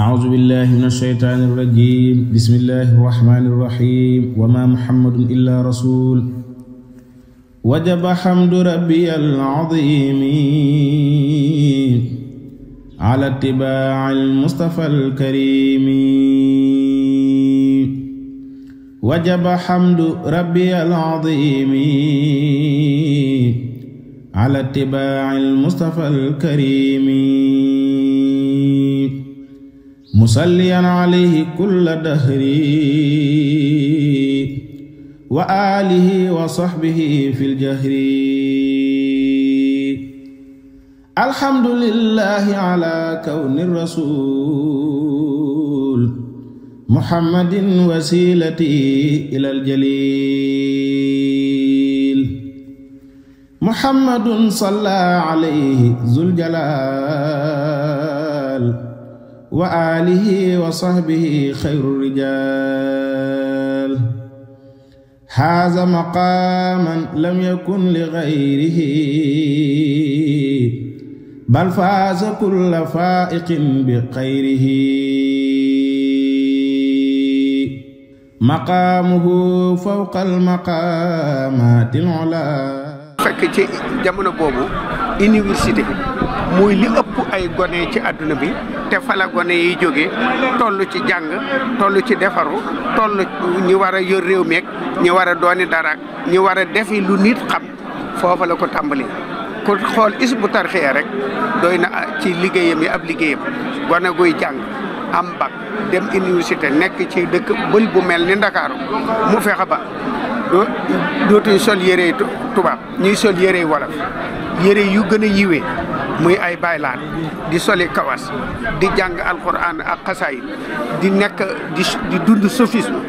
أعوذ بالله من الشيطان الرجيم بسم الله الرحمن الرحيم وما محمد إلا رسول وجب حمد ربي العظيم على اتباع المصطفى الكريم وجب حمد ربي العظيم على اتباع المصطفى الكريم مصليا عليه كل دهر وآله وصحبه في الجهر الحمد لله على كون الرسول محمد وسيلتي إلى الجليل محمد صلى عليه ذو الجلال وآله وصحبه خير الرجال هذا مقاما لم يكن لغيره بل فاز كل فائق بخيره مقامه فوق المقامات العلا fekk ci jamono boobu université muy li ëpp ay gone ci àdduna bi te fa la gone yi jóge toll ci jàng toll ci defaru toll ñi war a yor réew meeg ñi war a dooni dara ñi war a defi lu nit xam foofa la ko tàmbali ku xool Hizbut Tarqiyyah rek doy na ci liggéeyam yi ab liggéeyam gone guy jàng am bac dem université nekk ci dëkk bël bu mel ni Ndakaaru mu fexe ba dootuñ sol yërey tubaab ñuy sol yërey wolof yëre yu gën a yiwee muy ay baylaat di soli kawas di jàng alquran ak xasaayid di nekk di dund sophisme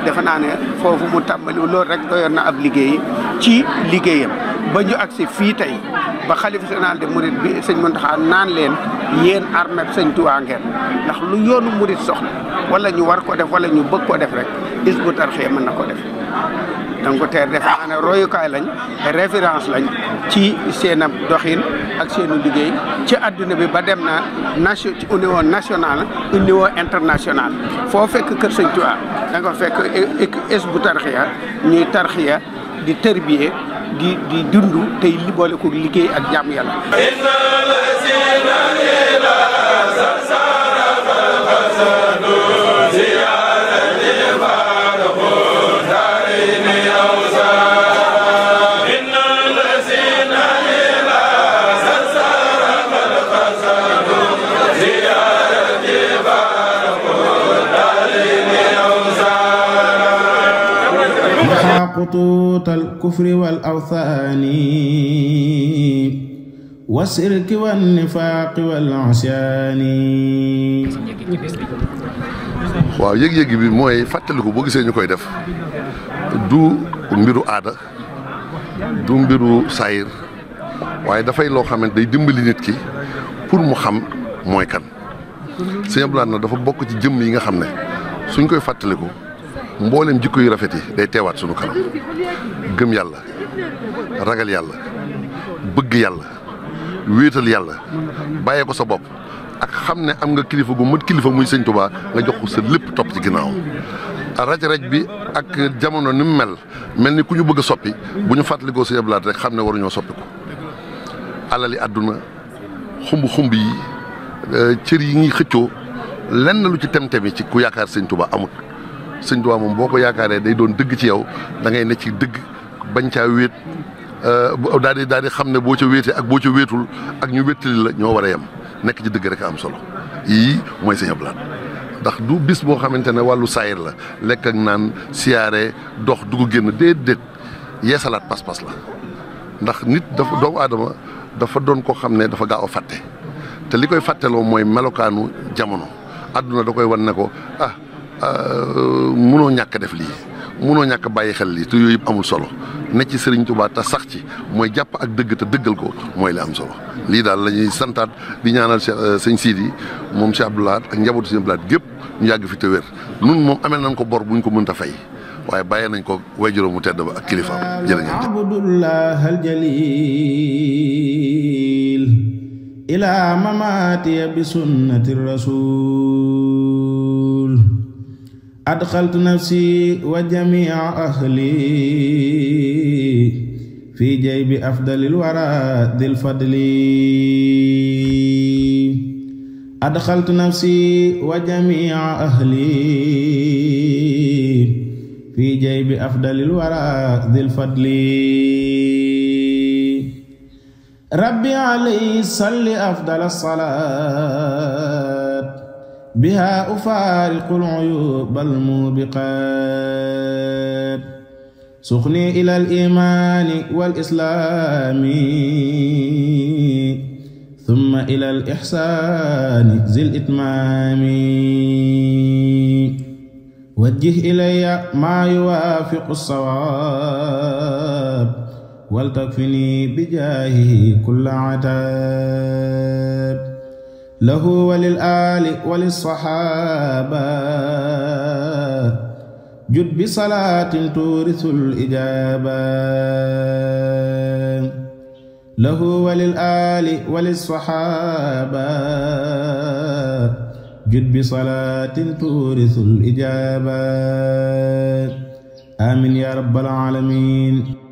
defe naa ne foofu mu tàmbali loolu rek doyoon na ab liggéey ci liggéeyam ba ñu agsi fii tey ba xalifa général de Mouride bi sëñ Mountakha naan leen yéen armée sëñ Tuubaa ngeen ndax lu yoonu Mouride soxla wala ñu war ko def wala ñu bëgg ko def rek Hizbut Tarqiyyah mën na ko def donc teer defe naa ne royukaay lañ référence lañ ci seen ab doxin ak seenu liggéey ci adduna bi ba dem na au niveau national au niveau international foo fekk kër sëñ Tuubaa da nga fekk Hizbut Tarqiyyah ñuy tarxiya di tërbiye di dund tey li boole ko liggéey ak jàmm yàlla خطوط الكفر والأوثان والشرك والنفاق والعصيان waaw yëg-yëg bi mooy fàttaliku boo gisee ñu koy def du mbiru aada du mbiru saayir waaye dafay loo xamante day dimbali nit ki pour mu xam mooy kan Sëñ Abdou Lahad na dafa bokk ci jëmm yi nga xam ne suñ koy fàttaliku mboolem jikko yu rafet yi day teewaat sunu kanam gëm yàlla ragal yàlla bëgg yàlla wéetal yàlla bàyyee ko sa bopp ak xam ne am nga kilifa gu mat kilifa muy sëñ Tuubaa nga jox ko sa lépp topp ci ginnaaw raj-raj bi ak jamono ni mu mel ni ku ñu bëgg a soppi bu ñu fàttalikoo Sëñ Abdou Lahad rek xam ne waruñoo soppiku alali àdduna xumb yi cër yi ngi xëccoo lenn lu ci tem-temi ci ku yaakaar sëñ Tuubaa amut sëñ Tuubaa moom boo ko yaakaaree day doon dëgg ci yow da ngay ne ci dëgg bañ caa wéet daal di xam ne boo ca wéetee ak boo ca wéetul ak ñu wéttali la ñoo war a yem nekk ci dëgg rek am solo yii mooy Sëñ Abdou Lahad ndax du bis boo xamante ne wàllu saayir la lekk ak naan siyaare dox dugg génn déedéet yeesalaat pas-pas la ndax nit dafa doomu aadama dafa doon koo xam ne dafa gaaw a fàtte te li koy fàtteloo mooy melokaanu jamono àdduna da koy wan ne ko munoo ñàkk def lii munoo ñàkk bàyyi xel lii te yooyu yëpp amul solo ne ci Sëriñ Tuubaa te sax ci mooy jàpp ak dëgg te dëggal ko mooy li am solo lii daal la ñuy santaat di ñaanal sëñ Sidi moom Cheikh Abdou Lahad ak njabootu Sëñ Abdou Lahad gépp ñu yàgg fi te wér nun moom amel nañ ko bor buñ ko mënta fay waaye bàyyee nañ ko way juróom mu tedd ba ak kilifaam jërë ngeen abdullah al jalil ila mamati bi sunnati rasul أدخلت نفسي وجميع أهلي في جيب أفضل الورى ذي الفضل أدخلت نفسي وجميع أهلي في جيب أفضل الورى ذي الفضل ربي عليه صل أفضل الصلاة بها أفارق العيوب الموبقات سخني إلى الإيمان والإسلام ثم إلى الإحسان ذي الإتمام وجه إلي ما يوافق الصواب ولتكفني بجاهه كل عتاب له وللآل وللصحابة جد بصلاة تورث الإجابة له وللآل وللصحابة جد بصلاة تورث الإجابة آمين يا رب العالمين.